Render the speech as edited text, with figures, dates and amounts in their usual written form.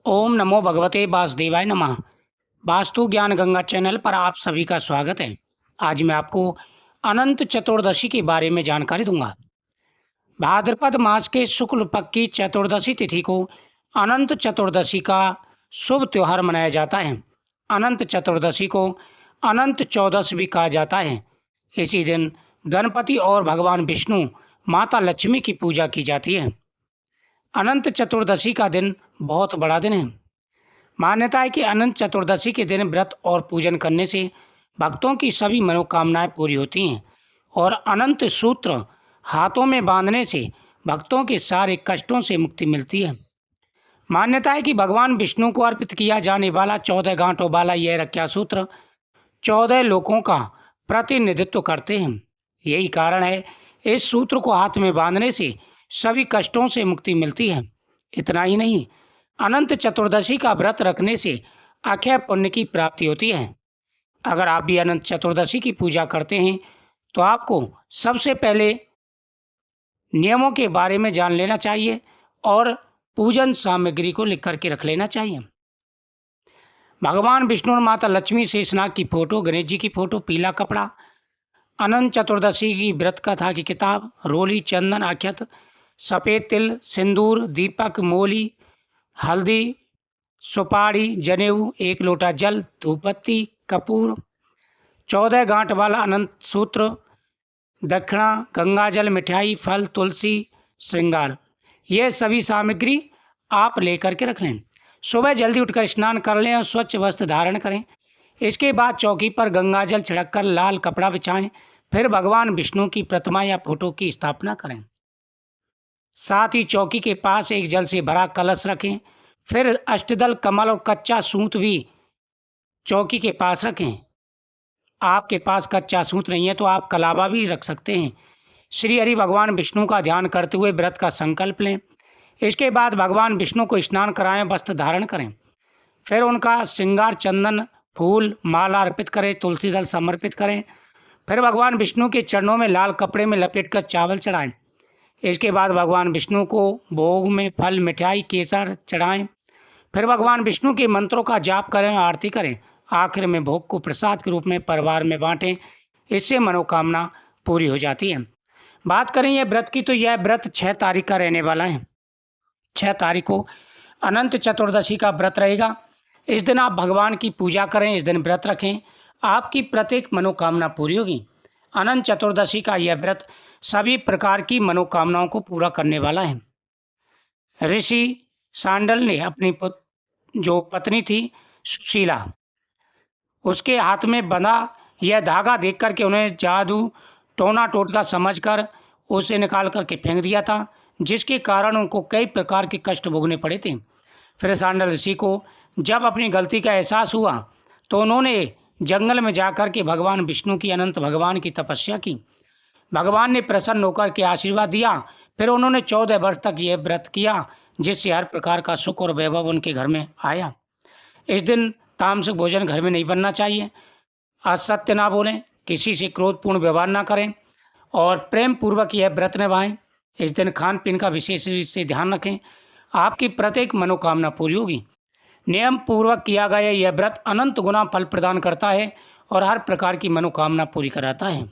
ओम नमो भगवते वासुदेवाय नमः। वास्तु ज्ञान गंगा चैनल पर आप सभी का स्वागत है। आज मैं आपको अनंत चतुर्दशी के बारे में जानकारी दूंगा। भाद्रपद मास के शुक्ल पक्ष की चतुर्दशी तिथि को अनंत चतुर्दशी का शुभ त्योहार मनाया जाता है। अनंत चतुर्दशी को अनंत चौदस भी कहा जाता है। इसी दिन गणपति और भगवान विष्णु, माता लक्ष्मी की पूजा की जाती है। अनंत चतुर्दशी का दिन बहुत बड़ा दिन है। मान्यता है कि अनंत चतुर्दशी के दिन व्रत और पूजन करने से भक्तों की सभी मनोकामनाएं पूरी होती हैं और अनंत सूत्र हाथों में बांधने से भक्तों के सारे कष्टों से मुक्ति मिलती है। मान्यता है कि भगवान विष्णु को अर्पित किया जाने वाला 14 गांठों वाला यह रक्षा सूत्र 14 लोकों का प्रतिनिधित्व करते हैं। यही कारण है इस सूत्र को हाथ में बांधने से सभी कष्टों से मुक्ति मिलती है। इतना ही नहीं, अनंत चतुर्दशी का व्रत रखने से अक्षय पुण्य की प्राप्ति होती है। अगर आप भी अनंत चतुर्दशी की पूजा करते हैं तो आपको सबसे पहले नियमों के बारे में जान लेना चाहिए और पूजन सामग्री को लिख करके रख लेना चाहिए। भगवान विष्णु और माता लक्ष्मी, शेषनाग की फोटो, गणेश जी की फोटो, पीला कपड़ा, अनंत चतुर्दशी की व्रत कथा की किताब, रोली, चंदन, अक्षत, सफ़ेद तिल, सिंदूर, दीपक, मोली, हल्दी, सुपारी, जनेऊ, 1 लोटा जल, धूपबत्ती, कपूर, 14 गांठ वाला अनंत सूत्र, दक्षिणा, गंगाजल, मिठाई, फल, तुलसी, श्रृंगार, ये सभी सामग्री आप लेकर के रख लें। सुबह जल्दी उठकर स्नान कर लें और स्वच्छ वस्त्र धारण करें। इसके बाद चौकी पर गंगाजल छिड़क कर लाल कपड़ा बिछाएं। फिर भगवान विष्णु की प्रतिमा या फोटो की स्थापना करें। साथ ही चौकी के पास एक जल से भरा कलश रखें। फिर अष्टदल कमल और कच्चा सूत भी चौकी के पास रखें। आपके पास कच्चा सूत नहीं है तो आप कलावा भी रख सकते हैं। श्री हरि भगवान विष्णु का ध्यान करते हुए व्रत का संकल्प लें। इसके बाद भगवान विष्णु को स्नान कराएं, वस्त्र धारण करें। फिर उनका श्रृंगार, चंदन, फूल, माला अर्पित करें, तुलसी दल समर्पित करें। फिर भगवान विष्णु के चरणों में लाल कपड़े में लपेटकर चावल चढ़ाएं। इसके बाद भगवान विष्णु को भोग में फल, मिठाई, केसर चढ़ाएं। फिर भगवान विष्णु के मंत्रों का जाप करें, आरती करें। आखिर में भोग को प्रसाद के रूप में परिवार में बांटें। इससे मनोकामना पूरी हो जाती है। बात करें यह व्रत की तो यह व्रत 6 तारीख का रहने वाला है। 6 तारीख को अनंत चतुर्दशी का व्रत रहेगा। इस दिन आप भगवान की पूजा करें, इस दिन व्रत रखें, आपकी प्रत्येक मनोकामना पूरी होगी। अनंत चतुर्दशी का यह व्रत सभी प्रकार की मनोकामनाओं को पूरा करने वाला है। ऋषि सांडल ने अपनी जो पत्नी थी सुशीला, उसके हाथ में बंधा यह धागा देख करके उन्हें जादू टोना टोटका समझकर उसे निकाल करके फेंक दिया था, जिसके कारण उनको कई प्रकार के कष्ट भोगने पड़े थे। फिर सांडल ऋषि को जब अपनी गलती का एहसास हुआ तो उन्होंने जंगल में जाकर के भगवान विष्णु की, अनंत भगवान की तपस्या की। भगवान ने प्रसन्न होकर के आशीर्वाद दिया। फिर उन्होंने 14 वर्ष तक यह व्रत किया, जिससे हर प्रकार का सुख और वैभव उनके घर में आया। इस दिन तामसिक भोजन घर में नहीं बनना चाहिए, असत्य ना बोलें, किसी से क्रोधपूर्ण व्यवहार ना करें और प्रेम पूर्वक यह व्रत निभाएं। इस दिन खान पीन का विशेष रूप से ध्यान रखें, आपकी प्रत्येक मनोकामना पूरी होगी। नियम पूर्वक किया गया यह व्रत अनंत गुना फल प्रदान करता है और हर प्रकार की मनोकामना पूरी कराता है।